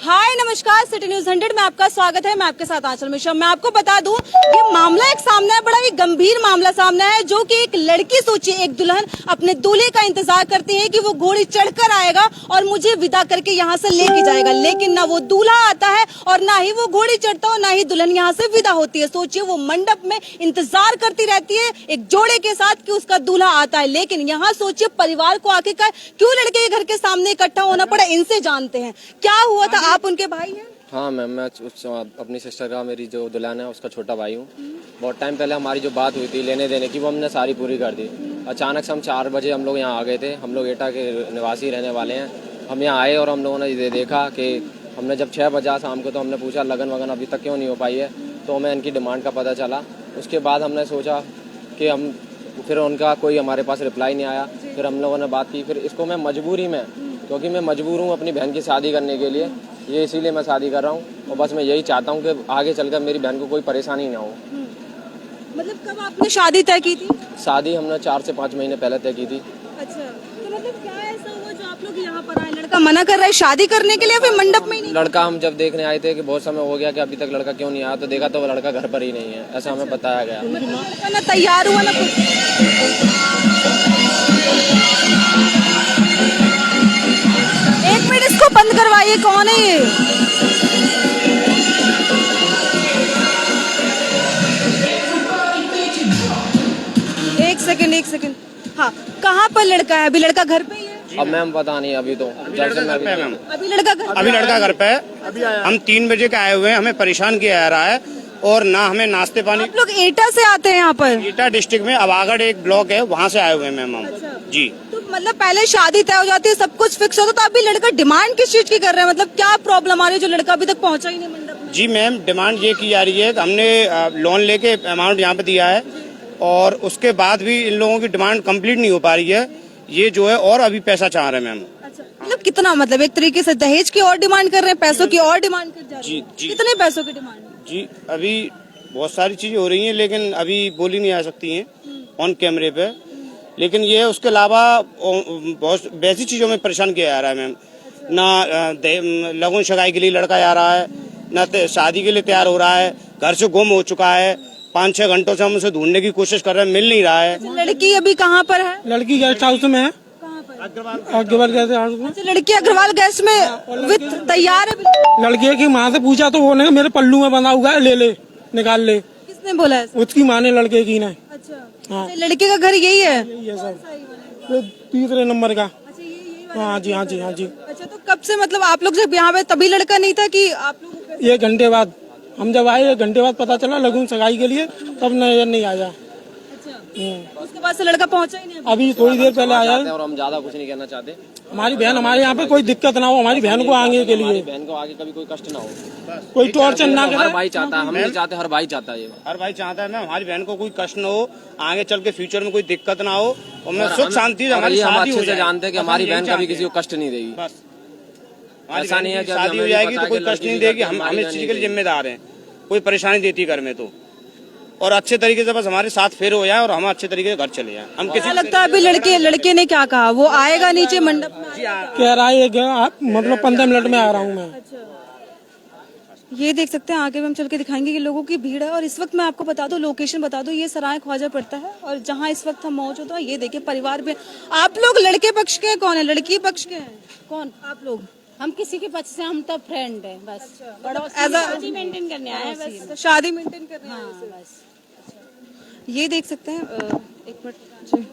हाय नमस्कार, city news 100 में आपका स्वागत है। मैं आपके साथ आंचल मिश्रा। मैं आपको बता दूं, ये मामला एक सामने है, बड़ा ही गंभीर मामला सामने है, जो कि एक लड़की सोचिए, एक दुल्हन अपने दूल्हे का इंतजार करती है कि वो घोड़ी चढ़कर आएगा और मुझे विदा करके यहाँ से लेके जाएगा, लेकिन ना वो दूल्हा आता है और ना ही वो घोड़ी चढ़ता और ना ही दुल्हन यहाँ से विदा होती है। सोचिए, वो मंडप में इंतजार करती रहती है एक जोड़े के साथ कि उसका दूल्हा आता है, लेकिन यहाँ सोचिए परिवार को आखिरकार क्यों लड़के के घर के सामने इकट्ठा होना पड़ा, इनसे जानते हैं क्या हुआ था। आप उनके भाई हैं? हाँ मैम, मैं अपनी सिस्टर का, मेरी जो दुल्हन है उसका छोटा भाई हूँ। बहुत टाइम पहले हमारी जो बात हुई थी लेने देने की, वो हमने सारी पूरी कर दी। अचानक से हम 4 बजे हम लोग यहाँ आ गए थे। हम लोग एटा के निवासी रहने वाले हैं। हम यहाँ आए और हम लोगों ने देखा कि हमने जब 6 बजा शाम को, तो हमने पूछा लगन वगन अभी तक क्यों नहीं हो पाई है, तो हमें इनकी डिमांड का पता चला। उसके बाद हमने सोचा कि हम, फिर उनका कोई हमारे पास रिप्लाई नहीं आया। फिर हम लोगों ने बात की, फिर इसको मैं मजबूरी में, क्योंकि मैं मजबूर हूँ अपनी बहन की शादी करने के लिए, ये इसीलिए मैं शादी कर रहा हूँ। और बस मैं यही चाहता हूँ कि आगे चलकर मेरी बहन को कोई परेशानी ना हो। मतलब कब आपने शादी तय की थी? शादी हमने 4 से 5 महीने पहले तय की थी। अच्छा, तो मतलब क्या ऐसा हुआ जो आप लोग यहाँ पर आए? लड़का मना कर रहा है शादी करने के लिए, फिर मंडप में ही नहीं? लड़का हम जब देखने आए थे कि बहुत समय हो गया कि अभी तक लड़का क्यों नहीं आया, तो देखा तो वो लड़का घर पर ही नहीं है, ऐसा हमें बताया गया। लड़का ना तैयार हुआ ना कुछ। एक मिनट, इसको बंद करवाइए। कौन है ये? एक सेकंड। हाँ, कहाँ पर लड़का है? अभी लड़का घर पे ही है? अब मैम पता नहीं, अभी तो अभी लड़का घर पे है। हम 3 बजे के आए हुए हैं, हमें परेशान किया जा रहा है और ना हमें नाश्ते पानी। आप लोग एटा से आते हैं यहाँ पर? एटा डिस्ट्रिक्ट में अवागढ़ एक ब्लॉक है, वहाँ से आए हुए हैं मैम हम। अच्छा। जी, तो मतलब पहले शादी तय हो जाती है, सब कुछ फिक्स होता, तो अभी लड़का डिमांड किस चीज की कर रहे हैं? मतलब क्या प्रॉब्लम आ रही है जो लड़का अभी तक पहुँचा ही नहीं मंडप में? जी मैम, डिमांड ये की जा रही है कि हमने लोन लेके अमाउंट यहाँ पे दिया है और उसके बाद भी इन लोगों की डिमांड कंप्लीट नहीं हो पा रही है। ये जो है और अभी पैसा चाह रहे हैं मैम। अच्छा, मतलब कितना, मतलब एक तरीके से दहेज की और डिमांड कर रहे हैं, पैसों की और डिमांड कर जा रहे हैं? जी। कितने पैसों की डिमांड? जी, अभी बहुत सारी चीजें हो रही हैं, लेकिन अभी बोली नहीं आ सकती हैं ऑन कैमरे पे। लेकिन ये उसके अलावा बहुत वैसी चीजों में परेशान किया जा रहा है मैम। ना लगन सगाई के लिए लड़का जा रहा है, ना शादी के लिए तैयार हो रहा है, घर से गुम हो चुका है। 5-6 घंटों से हम उसे ढूंढने की कोशिश कर रहे हैं, मिल नहीं रहा है। अच्छा, लड़की अभी कहाँ पर है? लड़की गेस्ट हाउस में है। कहाँ पर? अग्रवाल गेस्ट हाउस में। अच्छा, लड़की अग्रवाल गेस्ट में विद तैयार है बिल्कुल? लड़के की माँ से पूछा तो वो ने मेरे पल्लू में बंधा हुआ है, ले निकाल ले। किसने बोला है? उसकी माँ ने, लड़के की ने। अच्छा, हाँ। अच्छा, लड़के का घर यही है? ये सब तो 3 नंबर का। अच्छा, यही वाला? हाँ जी, हाँ जी, हाँ जी। अच्छा, तो कब से, मतलब आप लोग जब यहाँ पे तभी लड़का नहीं था कि आप लोग? 1 घंटे बाद हम जब आए, 1 घंटे बाद पता चला लगून सगाई के लिए, तब नहीं आया। अच्छा, उसके बाद से लड़का पहुँचा ही नहीं? अभी थोड़ी देर पहले आया है। और हम ज्यादा कुछ नहीं कहना चाहते। हमारी बहन, हमारे यहाँ पे कोई दिक्कत ना हो, हमारी बहन को आगे के लिए, बहन को आगे कभी कोई कष्ट ना हो, कोई टॉर्चर ना हर करे। भाई चाहता है, हम नहीं चाहते, हर भाई चाहता है ये। हर भाई चाहता है मैम हमारी बहन को कोई कष्ट न हो, आगे चल के फ्यूचर में कोई दिक्कत ना हो और मैं सुख शांति से हमारी हम शादी हो अच्छे से जाए। जानते हैं कि हमारी बहन कभी किसी को कष्ट नहीं देगी। बस ऐसा नहीं है कि शादी हो जाएगी तो कोई कष्ट नहीं देगी। हम इस चीज के लिए जिम्मेदार हैं, कोई परेशानी देती घर में तो, और अच्छे तरीके से बस हमारे साथ फेर हो जाए और हम अच्छे तरीके से घर चले जाएं। हम क्या लगता है अभी लड़के ने क्या कहा? वो आएगा नीचे मंडप में? कह रहा है मतलब 15 मिनट में आ रहा हूँ मैं। ये देख सकते हैं, आगे में हम चल के दिखाएंगे कि लोगों की भीड़ है। और इस वक्त मैं आपको बता दूं, लोकेशन बता दूं, ये सराय ख्वाजा पड़ता है और जहां इस वक्त हम मौजूद हैं, ये देखिए परिवार में। आप लोग लड़के पक्ष के हैं, कौन है लड़की पक्ष के हैं? कौन आप लोग? हम किसी के पक्ष से, हम तो फ्रेंड है बस। शादी मेंटेन करने आए हैं बस। शादी मेंटेन करने आए हैं बस। ये देख सकते हैं। एक मिनट जी।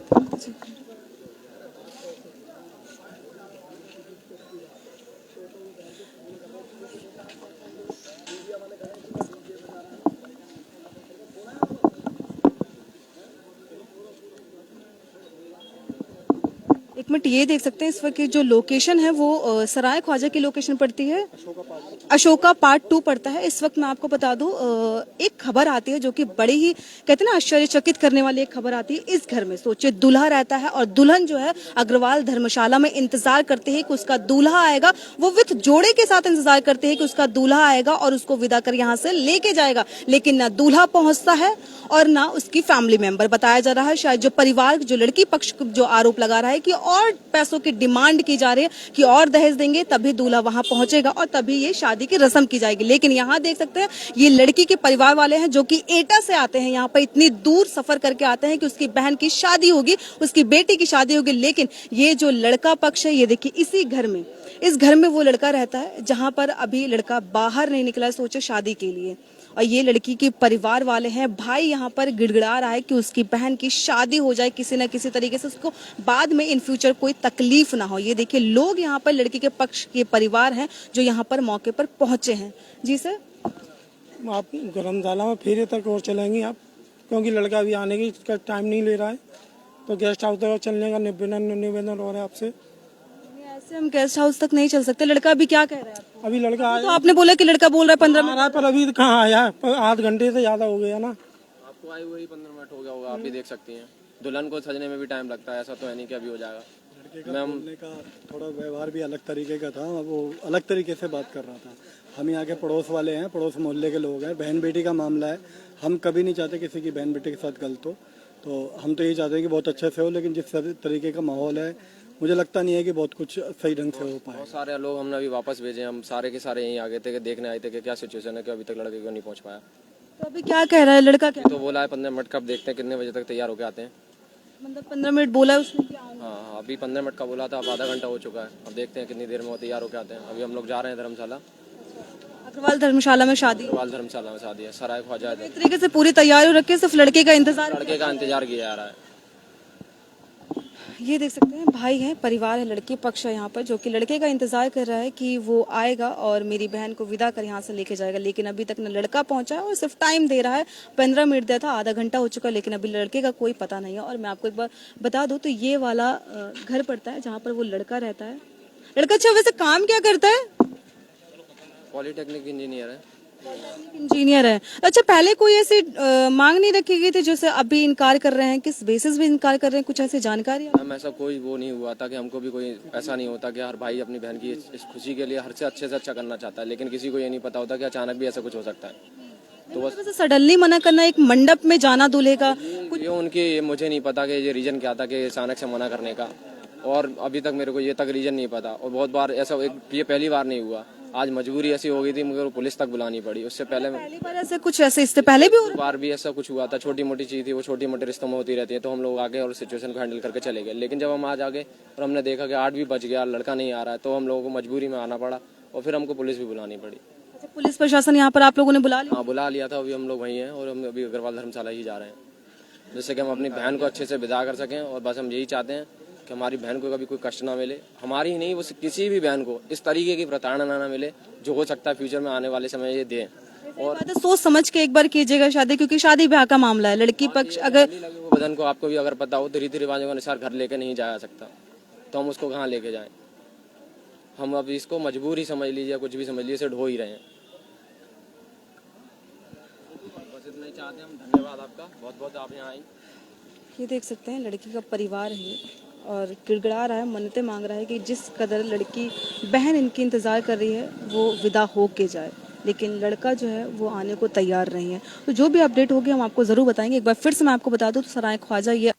एक मिनट, ये देख सकते हैं इस वक्त की जो लोकेशन है वो सराय ख्वाजा की लोकेशन पड़ती है, अशोका पार्ट 2 पड़ता है। इस वक्त मैं आपको बता दूं, एक खबर आती है जो कि बड़ी ही, कहते हैं ना, आश्चर्यचकित करने वाली एक खबर आती है। इस घर में सोचिए दूल्हा रहता है और दुल्हन जो है अग्रवाल धर्मशाला में इंतजार करते हैं कि उसका दूल्हा आएगा। वो विथ जोड़े के साथ इंतजार करते हैं कि उसका दूल्हा आएगा और उसको विदा कर यहाँ से लेके जाएगा, लेकिन ना दूल्हा पहुंचता है और ना उसकी फैमिली मेंबर। बताया जा रहा है शायद जो परिवार, जो लड़की पक्ष जो आरोप लगा रहा है कि और और पैसों की डिमांड की जा रही है कि और दहेज देंगे तभी दूल्हा वहां पहुंचेगा और तभी ये शादी की रस्म की जाएगी। लेकिन यहाँ देख सकते हैं ये लड़की के परिवार वाले हैं जो कि एटा से आते हैं, यहाँ पर इतनी दूर सफर करके आते हैं कि उसकी बहन की शादी होगी, उसकी बेटी की शादी होगी। लेकिन ये जो लड़का पक्ष है, ये देखिए इसी घर में, इस घर में वो लड़का रहता है जहां पर अभी लड़का बाहर नहीं निकला सोचे शादी के लिए। और ये लड़की के परिवार वाले हैं, भाई यहाँ पर गिड़गिड़ा रहा है कि उसकी बहन की शादी हो जाए किसी न किसी तरीके से, उसको बाद में इन फ्यूचर कोई तकलीफ ना हो। ये देखिए लोग यहाँ पर लड़की के पक्ष के परिवार हैं जो यहाँ पर मौके पर पहुंचे हैं। जी सर, आप धर्मशाला में फेरे तक और चलेंगी आप, क्योंकि लड़का अभी आने की टाइम नहीं ले रहा है, तो गेस्ट हाउस तक चलने का निवेदन हो रहा है आपसे। ऐसे हम गेस्ट हाउस तक नहीं चल सकते। लड़का अभी क्या कह रहा है आपको? अभी लड़का तो आपने बोला कि लड़का बोल रहा है 15 मिनट, आ रहा है, पर अभी कहाँ आया है? आध घंटे से ज्यादा हो गया ना। आपको आए हुए ही 15 मिनट हो गया होगा, आप भी देख सकती हैं। दुल्हन को सजने में भी टाइम लगता है, ऐसा तो है नहीं कि अभी हो जाएगा। मैम बोलने का थोड़ा व्यवहार भी अलग तरीके का था, वो अलग तरीके से बात कर रहा था। हम यहाँ के पड़ोस वाले हैं, पड़ोस मोहल्ले के लोग हैं, बहन बेटी का मामला है। हम कभी नहीं चाहते किसी की बहन बेटी के साथ गलत हो, तो हम तो यही चाहते हैं कि बहुत अच्छे से हो। लेकिन जिस तरीके का माहौल है, मुझे लगता नहीं है कि बहुत कुछ सही ढंग से हो पाए। बहुत सारे लोग हमने अभी वापस भेजे, हम सारे के सारे यहीं आ गए थे कि देखने आए थे कि क्या सिचुएशन है, कि अभी तक लड़के को नहीं पहुंच पाया। तो अभी क्या कह रहा है लड़का? क्या तो बोला है 15 मिनट, कब देखते हैं कितने बजे तक तैयार होके आते हैं। मतलब 15 मिनट बोला है उसने? हाँ, अभी 15 मिनट का बोला था, अब आधा घंटा हो चुका है। अब देखते हैं कितनी देर में वो तैयार होके आते हैं। अभी हम लोग जा रहे हैं धर्मशाला, अग्रवाल धर्मशाला में शादी, अग्रवाल धर्मशाला में शादी है, सराय ख्वाजा है। इस तरीके से पूरी तैयारी रख के सिर्फ लड़के का इंतजार। लड़के का इंतजार किया जा रहा है। ये देख सकते हैं भाई हैं, परिवार है, लड़की पक्ष है यहाँ पर जो कि लड़के का इंतजार कर रहा है कि वो आएगा और मेरी बहन को विदा कर यहाँ से लेके जाएगा। लेकिन अभी तक न लड़का पहुंचा है और सिर्फ टाइम दे रहा है, 15 मिनट दिया था, आधा घंटा हो चुका, लेकिन अभी लड़के का कोई पता नहीं है। और मैं आपको एक बार बता दूं तो ये वाला घर पड़ता है जहाँ पर वो लड़का रहता है। लड़का अच्छा वैसे काम क्या करता है? पॉलिटेक्निक इंजीनियर है। इंजीनियर है। अच्छा, पहले कोई ऐसी मांग नहीं रखी गई थी जैसे अभी इनकार कर रहे हैं? किस बेसिस पे इनकार कर रहे हैं, कुछ ऐसी जानकारी है? हम ऐसा कोई वो नहीं हुआ था कि हमको भी कोई ऐसा नहीं होता कि हर भाई अपनी बहन की इस खुशी के लिए हर से अच्छे करना चाहता है, लेकिन किसी को ये नहीं पता होता कि अचानक भी ऐसा कुछ हो सकता है। तो बस सडनली मना करना, एक मंडप में जाना दूल्हे का, ये उनकी, ये मुझे नहीं पता कि ये रीजन क्या था कि अचानक से मना करने का, और अभी तक मेरे को ये तक रीजन नहीं पता। और बहुत बार ऐसा, ये पहली बार नहीं हुआ, आज मजबूरी ऐसी हो गई थी मुझे पुलिस तक बुलानी पड़ी। उससे पहले बार ऐसे कुछ ऐसे इससे पहले भी बार भी ऐसा कुछ हुआ था, छोटी मोटी चीज थी, वो छोटी मोटी रिश्तों में होती रहती है, तो हम लोग आगे और सिचुएशन को हैंडल करके चले गए। लेकिन जब हम आज आगे और हमने देखा कि 8 भी बज गया, लड़का नहीं आ रहा है, तो हम लोगों को मजबूरी में आना पड़ा और फिर हमको पुलिस भी बुलानी पड़ी। अच्छा, पुलिस प्रशासन यहाँ पर आप लोगों ने बुला लिया? हाँ, बुला लिया था। अभी हम लोग वहीं हैं और हम अभी अग्रवाल धर्मशाला ही जा रहे हैं, जिससे कि हम अपनी बहन को अच्छे से विदा कर सकें। और बस हम यही चाहते हैं कि हमारी बहन को कभी कोई कष्ट ना मिले, हमारी ही नहीं, वो किसी भी बहन को इस तरीके की प्रताड़ना ना मिले जो हो सकता है फ्यूचर में आने वाले समय ये दें। और सोच समझ के एक बार कीजिएगा शादी, क्योंकि शादी ब्याह का मामला है। लड़की पक्ष अगर वो बदन को आपको भी अगर पता हो तो रीति रिवाजों के अनुसार घर लेके नहीं जाया सकता, तो हम उसको कहाँ लेके जाएं? हम अब इसको मजबूरी समझ लीजिए, कुछ भी समझ लीजिए, इसे ढो ही रहे हैं। बस इतना ही चाहते हैं हम। धन्यवाद आपका बहुत बहुत, आप यहाँ आई। ये देख सकते हैं लड़की का परिवार है और गिड़गिड़ा रहा है, मन्नतें मांग रहा है कि जिस कदर लड़की बहन इनकी इंतजार कर रही है वो विदा हो के जाए, लेकिन लड़का जो है वो आने को तैयार नहीं है। तो जो भी अपडेट होगी हम आपको जरूर बताएंगे। एक बार फिर से मैं आपको बता दूं तो सराय ख्वाजा ये